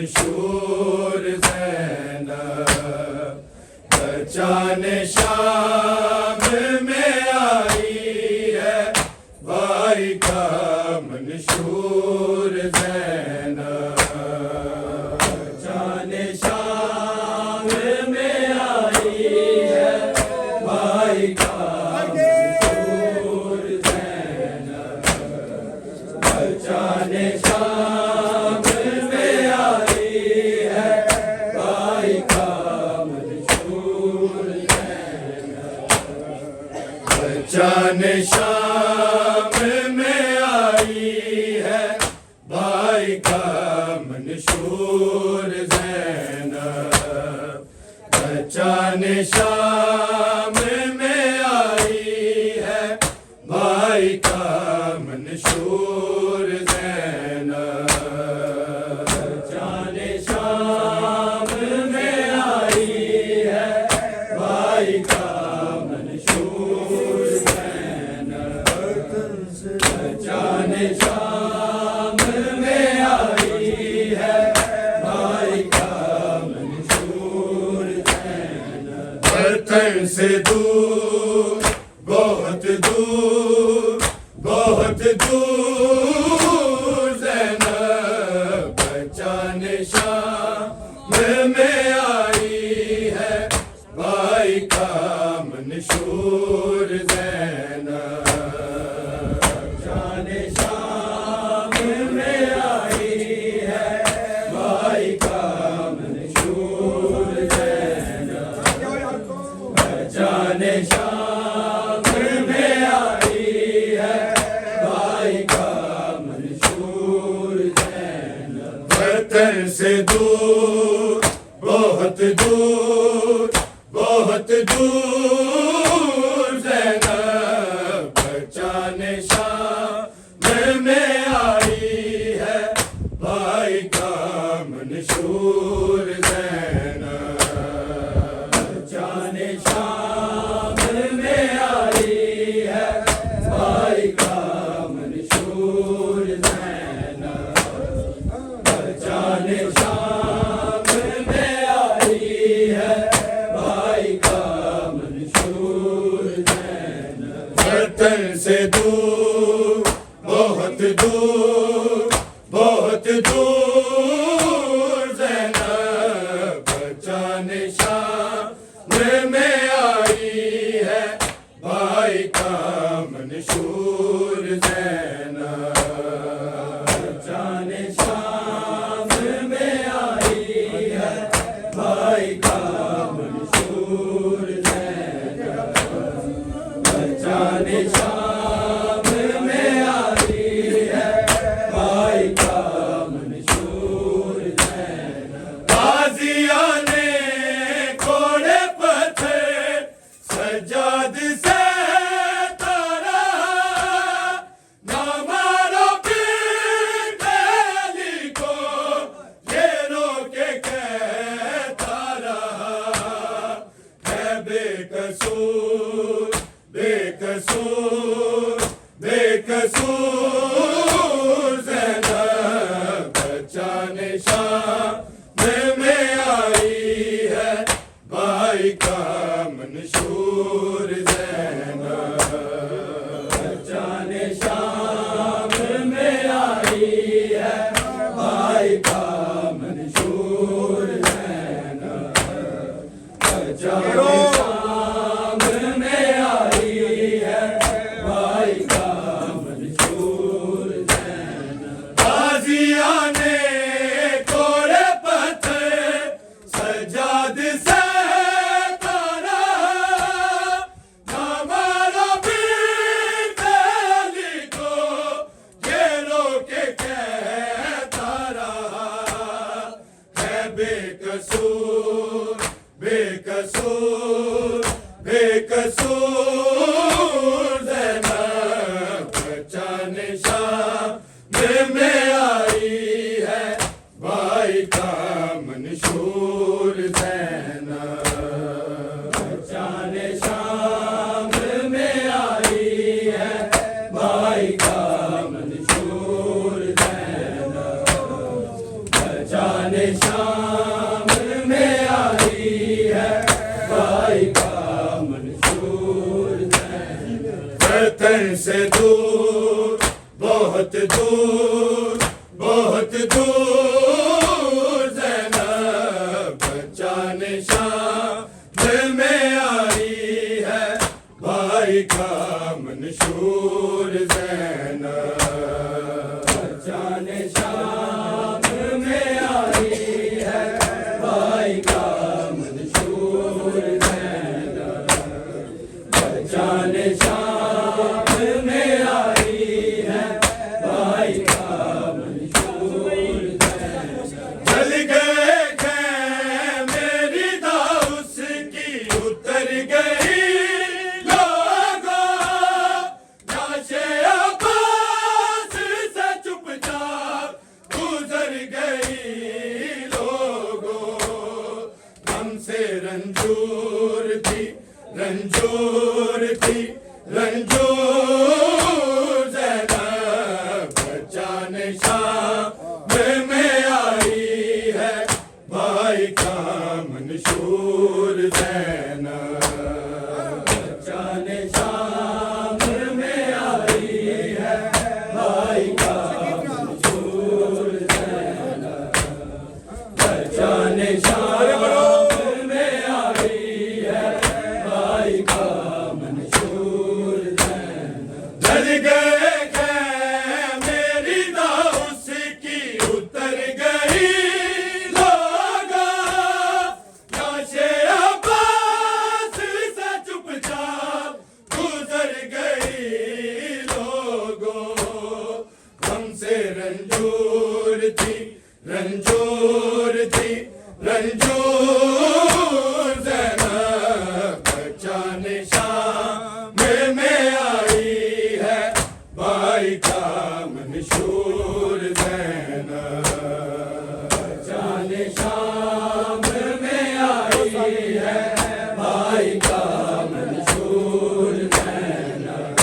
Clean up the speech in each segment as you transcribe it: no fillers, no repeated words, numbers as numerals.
Sure. मंशूर Zainab जाने शाम में आई है भाई का मंशूर ज़ैनब जाने शाम में आई है भाई का मंशूर ज़ैनब जाने शाम में आई है भाई का मंशूर ज़ैनब जाने शाम में आई है भाई का मंशूर ज़ैनब जाने शाम में आई है भाई का मंशूर ज़ैनब जाने शाम में आई है भाई का मंशूर ज़ैनब वतन से दूर बहुत दूर बहुत दूर ज़ैनब जाने शाम में आई है भाई का मंशूर ज़ैनब जाने शाम में आई है भाई का मंशूर ज़ैनब जाने शाम में आई है भाई का मंशूर ज़ैनब वतन से दूर बहुत दूर बहुत दूर ज़ैनब जाने शाम में आई है भाई का मंशूर ज़ैनब जाने शाम में आई है भाई का मंशूर ज़ैनब जाने शाम में आई है भाई का मंशूर ज़ैनब वतन से दूर बहुत दूर बहुत दूर ज़ैनब जाने शाम में आई है भाई का मंशूर ज़ैनब जाने शाम में आई है भाई का मंशूर ज़ैनब जाने शाम में आई है भाई का मंशूर ज़ैनब गाज़िया ने कोड़े पत्थर सज्जाद से तारा ना मारो पीली को ये रोके कहता रहा है बेकसूर बेकसूर बेकसूर ज़ैनब जाने शाम में आई है भाई का मंशूर ज़ैनब जाने शाम में आई है भाई का मंशूर ज़ैनब जाने शाम में आई है भाई का मंशूर ज़ैनब गाज़िया ने कोड़े पत्थर सज्जाद से तारा ना मारो पीली को ये रोके कहता रहा है बेकसूर बेकसूर बेकसूर ज़ैनब जाने शाम में आई है भाई का मंशूर ज़ैनब जाने शाम में आई है भाई का मंशूर ज़ैनब जाने शाम में आई है भाई का मंशूर ज़ैनब वतन से दूर बहुत दूर ज़ैनब बच्चा निशान में आई है, भाई का मंशूर ज़ैनब बच्चा निशान में आई है, भाई का मंशूर ज़ैनब बच्चा निशान में आई है, भाई का मंशूर ज़ैनब जल गए खैमे रिदा उसकी उतर गई लोगों, लाशे अब्बास से चुपचाप गुजर गई लोगों, हमसे रंजूर थी रंजूर ज़ैनब बच्चा निशान में आई है, भाई का मंशूर ज़ैनब बच्चा निशान में आई है, भाई का मंशूर ज़ैनब बच्चा निशान में आई है, भाई का मंशूर ज़ैनब जल गए खैमे रिदा उसकी उतर गई लोगों, लाशे अब्बास से चुपचाप गुजर गई लोगों, हमसे रंजूर ज़ैनब बच्चा निशान में आई है, भाई का मंशूर ज़ैनब बच्चा निशान में आई है, भाई का मंशूर ज़ैनब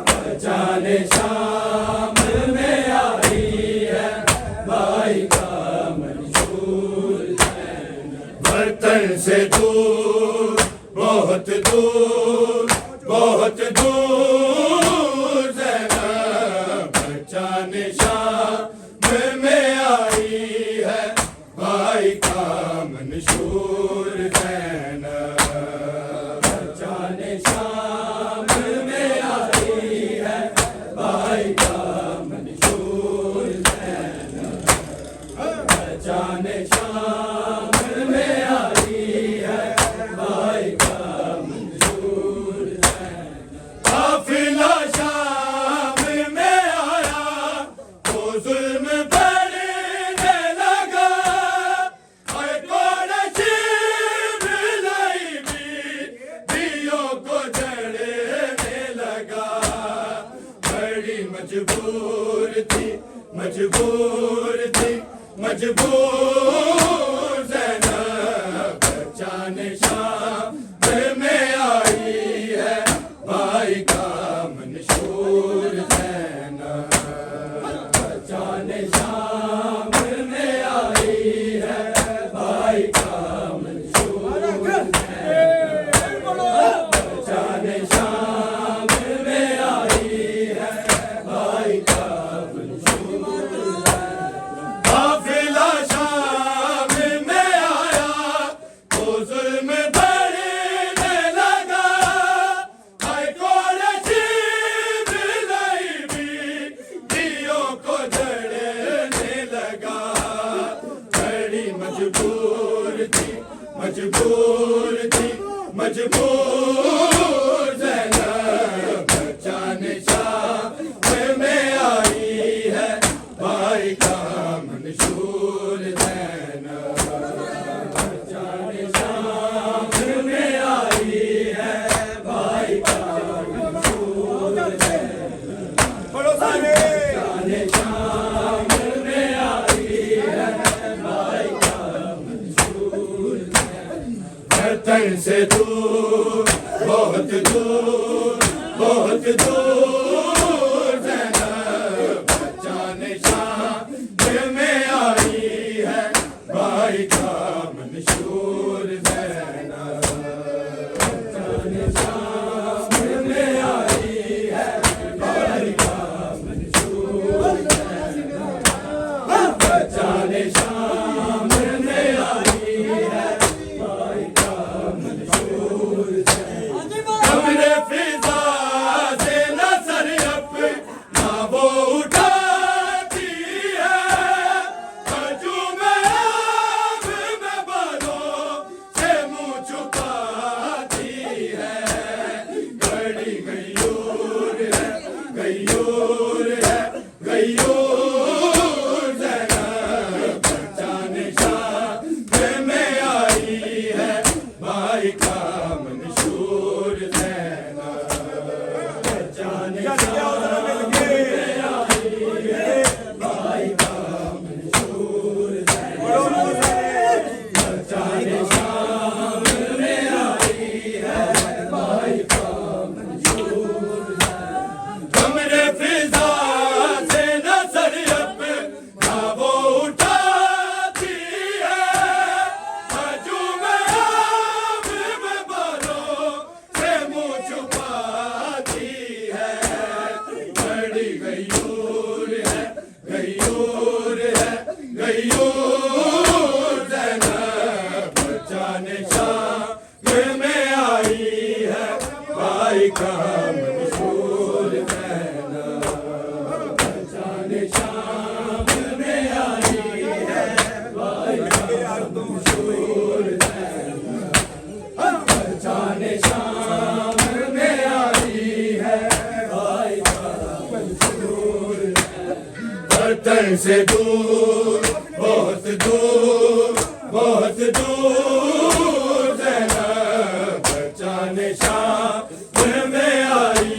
बच्चा निशान में आई है, भाई का मंशूर ज़ैनब वतन से दूर बहुत दूर ज़ैनब बच्चा निशान में आई है, भाई का मंशूर ज़ैनब बच्चा निशान में आई है, भाई का मंशूर ज़ैनब बच्चा निशान में आई है, भाई का मंशूर ज़ैनब काफ़िला शाम में आया तो जुल्म बढ़ने लगा, हर कोने शिबलाई भी दियों को जड़ने लगा, बड़ी मजबूर ज़ैनब बच्चा निशान में आई है, भाई का मंशूर ज़ैनब बच्चा निशान में आई है, भाई का मंशूर ज़ैनब बच्चा निशान में आई है, भाई का मंशूर काफ़िला शाम में आया तो जुल्म बढ़ने लगा, हर कोने शिबलाई भी दियों को जड़ने लगा, बड़ी मजबूर ज़ैनब बच्चा निशान में आई है, भाई का मंशूर ज़ैनब बच्चा निशान में आई है, भाई का मंशूर ज़ैनब बच्चा निशान में आई है, भाई का मंशूर ज़ैनब वतन से दूर बहुत दूर ज़ैनब बच्चा निशान में आई है, भाई का मंशूर ज़ैनब बच्चा निशान में आई है, भाई का मंशूर शाम में आई है भाई का मंशूर ज़ैनब पहचाने शाम में आई है भाई का मंशूर वतन से दूर बहुत दूर बहुत दूर ज़ैनब पहचाने शाम में आई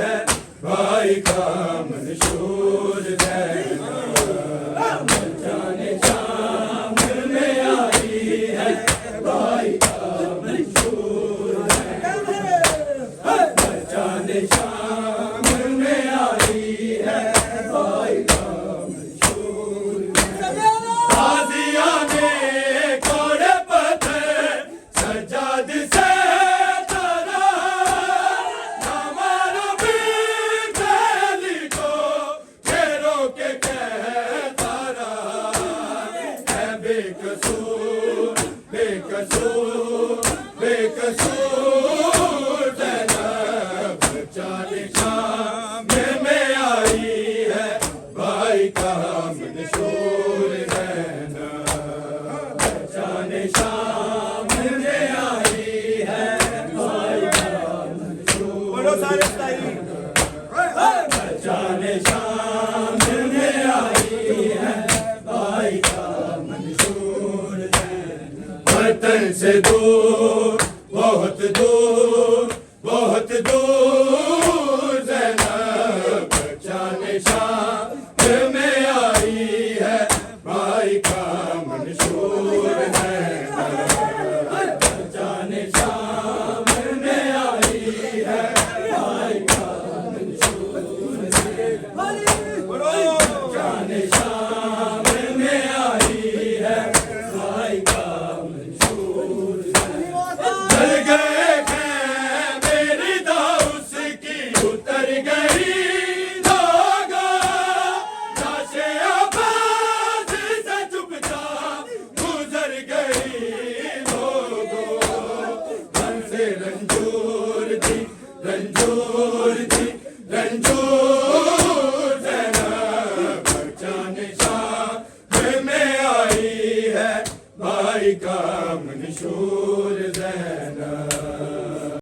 है भाई का मंशूर ज़ैनब पहचाने शाम में आई है भाई का मंशूर ज़ैनब पहचाने शाम में आई है भाई का मंशूर गाज़ियाँ ने कोड़े पत्थर सज्जाद से तारा हमारा भी पहली को शेरों के कहता रहा है बेकसूर बेकसूर बेकसूर ज़ैनब पहचाने शाम में आई है भाई का मंशूर ज़ैनब पहचाने शाम में आई है भाई का मंशूर पहचाने शाम में आई है भाई का मंशूर ज़ैनब वतन से दूर बहुत दूर बहुत दूर ज़ैनब पहचाने शाम में आई है भाई का मंशूर ज़ैनब पहचाने शाम में आई है भाई का मंशूर ज़ैनब पहचाने शाम